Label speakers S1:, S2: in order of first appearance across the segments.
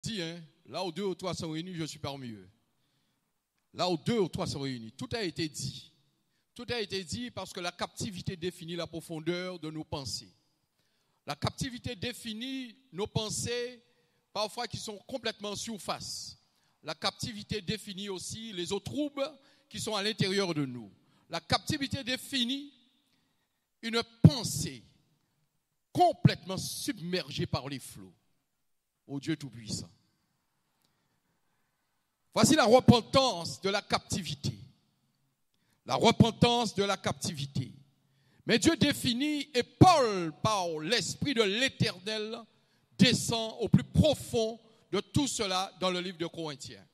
S1: dit, hein, là où 2 ou 3 sont réunis, je suis parmi eux. Là où 2 ou 3 sont réunis, tout a été dit. Tout a été dit parce que la captivité définit la profondeur de nos pensées. La captivité définit nos pensées, parfois qui sont complètement en surface. La captivité définit aussi les eaux troubles qui sont à l'intérieur de nous. La captivité définit une pensée complètement submergée par les flots. Ô Dieu Tout-Puissant. Voici la repentance de la captivité. La repentance de la captivité. Mais Dieu définit, et Paul, par l'Esprit de l'Éternel, descend au plus profond de tout cela dans le livre de Corinthiens.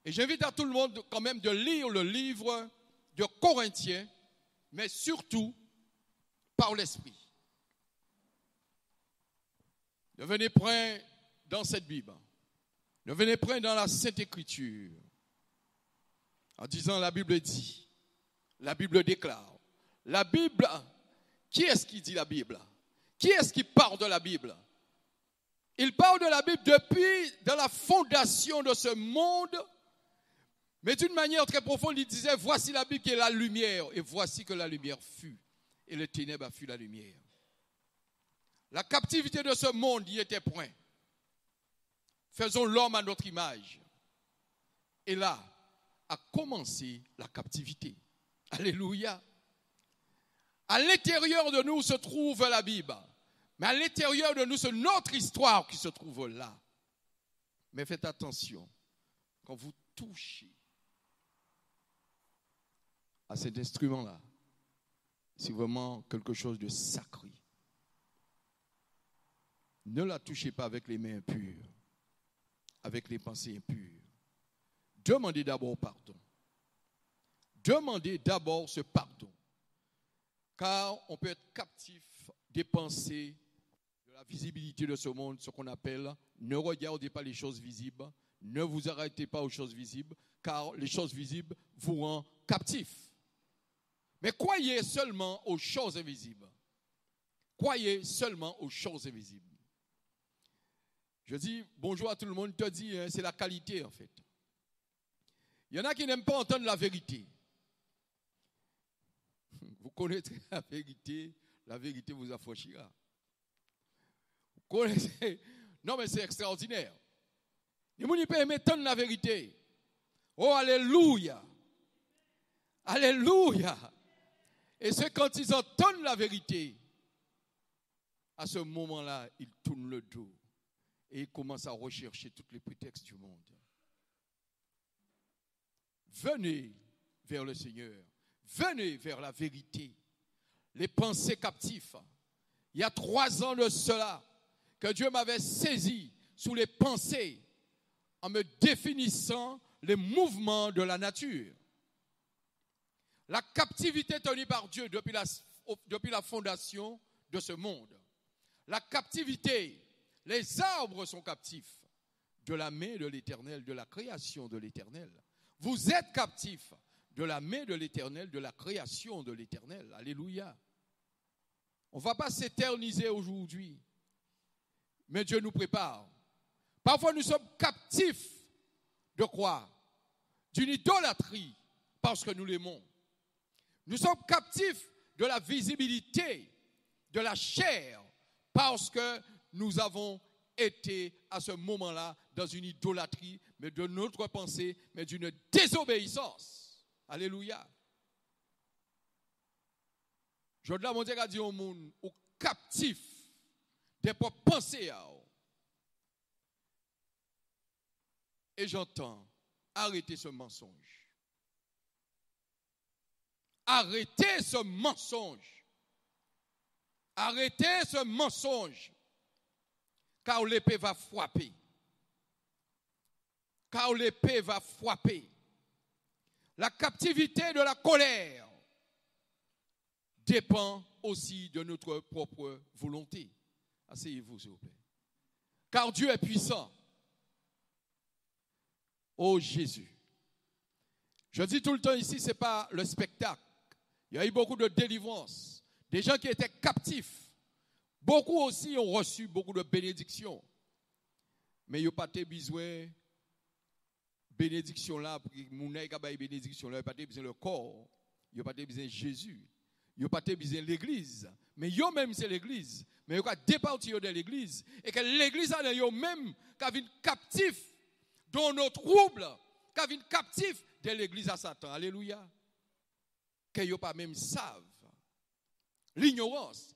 S1: Et j'invite à tout le monde quand même de lire le livre de Corinthiens, mais surtout par l'Esprit. Devenez prêts dans cette Bible. Devenez prêts dans la Sainte Écriture. En disant la Bible dit, la Bible déclare. La Bible, qui est-ce qui dit la Bible? Qui est-ce qui parle de la Bible? Il parle de la Bible depuis de la fondation de ce monde, mais d'une manière très profonde, il disait, voici la Bible qui est la lumière, et voici que la lumière fut, et le ténèbre fut la lumière. La captivité de ce monde y était point. Faisons l'homme à notre image. Et là a commencé la captivité. Alléluia. À l'intérieur de nous se trouve la Bible. Mais à l'intérieur de nous, c'est notre histoire qui se trouve là. Mais faites attention, quand vous touchez à cet instrument-là, c'est vraiment quelque chose de sacré. Ne la touchez pas avec les mains impures, avec les pensées impures. Demandez d'abord pardon. Demandez d'abord ce pardon. Car on peut être captif des pensées, de la visibilité de ce monde, ce qu'on appelle ne regardez pas les choses visibles, ne vous arrêtez pas aux choses visibles, car les choses visibles vous rendent captifs. Mais croyez seulement aux choses invisibles. Croyez seulement aux choses invisibles. Je dis bonjour à tout le monde, te dis, c'est la qualité en fait. Il y en a qui n'aiment pas entendre la vérité. Vous connaîtrez la vérité vous affranchira. Vous connaissez, non mais c'est extraordinaire. Les gens ne peuvent pas entendre la vérité. Oh alléluia, alléluia. Et c'est quand ils entendent la vérité, à ce moment-là, ils tournent le dos et ils commencent à rechercher tous les prétextes du monde. Venez vers le Seigneur. Venez vers la vérité. Les pensées captives. Il y a 3 ans de cela que Dieu m'avait saisi sous les pensées en me définissant les mouvements de la nature. La captivité tenue par Dieu depuis la fondation de ce monde. La captivité, les arbres sont captifs de la main de l'Éternel, de la création de l'Éternel. Vous êtes captifs de la main de l'Éternel, de la création de l'Éternel. Alléluia. On ne va pas s'éterniser aujourd'hui, mais Dieu nous prépare. Parfois nous sommes captifs de quoi? D'une idolâtrie, parce que nous l'aimons. Nous sommes captifs de la visibilité, de la chair, parce que nous avons été à ce moment-là dans une idolâtrie, mais de notre pensée, mais d'une désobéissance. Alléluia. Je dois mon Dieu a dit au monde, au captif des propres pensées. Et j'entends, arrêtez ce mensonge. Arrêtez ce mensonge. Arrêtez ce mensonge. Car l'épée va frapper. Car l'épée va frapper. La captivité de la colère dépend aussi de notre propre volonté. Asseyez-vous, s'il vous plaît. Car Dieu est puissant. Oh Jésus. Je dis tout le temps ici, ce n'est pas le spectacle. Il y a eu beaucoup de délivrance. Des gens qui étaient captifs. Beaucoup aussi ont reçu beaucoup de bénédictions. Mais il n'y a pas besoin de bénédiction là, pour que mon bénédiction là, il n'y a pas besoin de le corps, il n'y a pas besoin de Jésus, il n'y a pas besoin de l'église. Mais yo même c'est l'église. Mais il y a départir de l'église. Et que l'église a yo même qui vient captif dans nos troubles, qui vient captif de l'église à Satan. Alléluia. Que yo pas même savent. L'ignorance.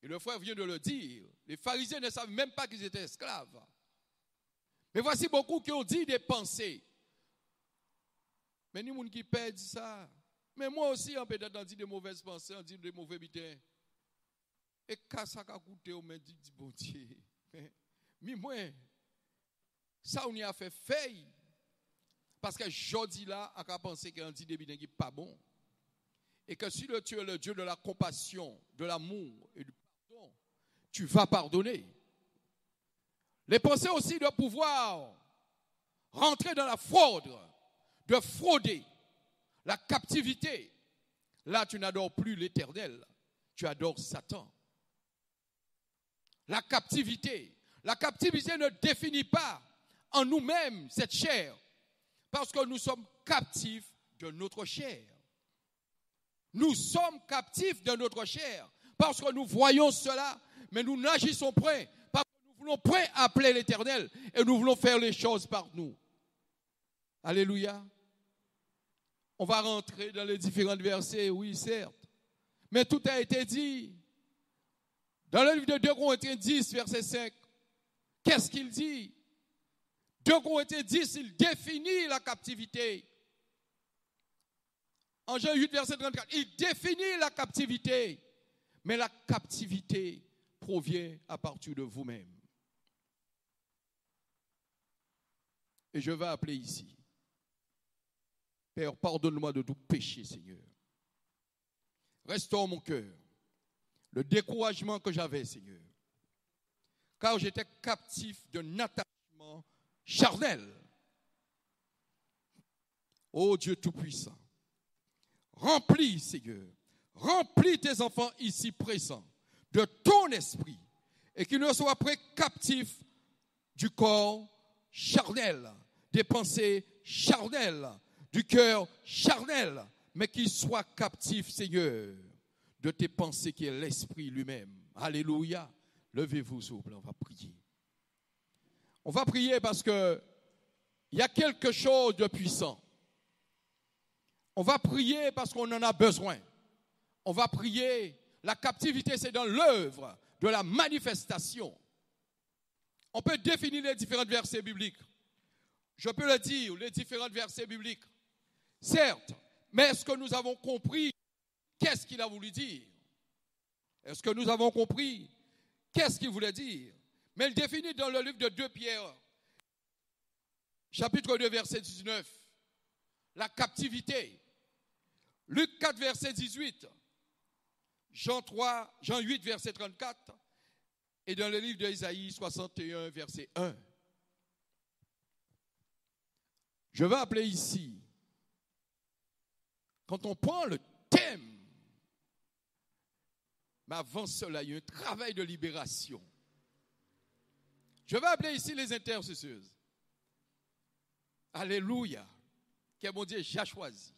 S1: Et le frère vient de le dire. Les pharisiens ne savent même pas qu'ils étaient esclaves. Mais voici beaucoup qui ont dit des pensées. Mais nous, gens qui perdent ça. Mais moi aussi, on peut dire des mauvaises pensées, on dit des mauvais butins. Et quand ça a coûté, on me dit, bon Dieu. Mais moi, ça, on y a fait faille. Parce que jodi là, on a pensé qu'on dit des butins qui ne sont pas bons. Et que si tu es le Dieu de la compassion, de l'amour et du pardon, tu vas pardonner. Les pensées aussi de pouvoir rentrer dans la fraude, de frauder, la captivité. Là, tu n'adores plus l'Éternel, tu adores Satan. La captivité ne définit pas en nous-mêmes cette chair, parce que nous sommes captifs de notre chair. Nous sommes captifs de notre chair, parce que nous voyons cela, mais nous n'agissons point, parce que nous voulons point appeler l'Éternel, et nous voulons faire les choses par nous. Alléluia. On va rentrer dans les différents versets, oui, certes. Mais tout a été dit. Dans le livre de 2 Corinthiens 10, verset 5, qu'est-ce qu'il dit? 2 Corinthiens 10, il définit la captivité. En Jean 8, verset 34, il définit la captivité. Mais la captivité provient à partir de vous-même. Et je vais appeler ici. Père, pardonne-moi de tout péché, Seigneur. Restaure mon cœur. Le découragement que j'avais, Seigneur. Car j'étais captif d'un attachement charnel. Ô Dieu Tout-Puissant, remplis, Seigneur, remplis tes enfants ici présents de ton esprit et qu'ils ne soient pas captifs du corps charnel, des pensées charnelles, du cœur charnel, mais qu'ils soient captifs, Seigneur, de tes pensées qui est l'esprit lui-même. Alléluia. Levez-vous, s'il vous plaît, on va prier. On va prier parce que il y a quelque chose de puissant. On va prier parce qu'on en a besoin. On va prier. La captivité, c'est dans l'œuvre de la manifestation. On peut définir les différents versets bibliques. Je peux le dire, les différents versets bibliques. Certes, mais est-ce que nous avons compris qu'est-ce qu'il a voulu dire? Est-ce que nous avons compris qu'est-ce qu'il voulait dire? Mais il définit dans le livre de 2 Pierre, chapitre 2, verset 19, la captivité. Luc 4, verset 18, Jean 8, verset 34, et dans le livre d'Ésaïe 61, verset 1. Je vais appeler ici, quand on prend le thème, mais avant cela, il y a un travail de libération. Je vais appeler ici les intercesseuses. Alléluia. Que mon Dieu, j'ai choisi.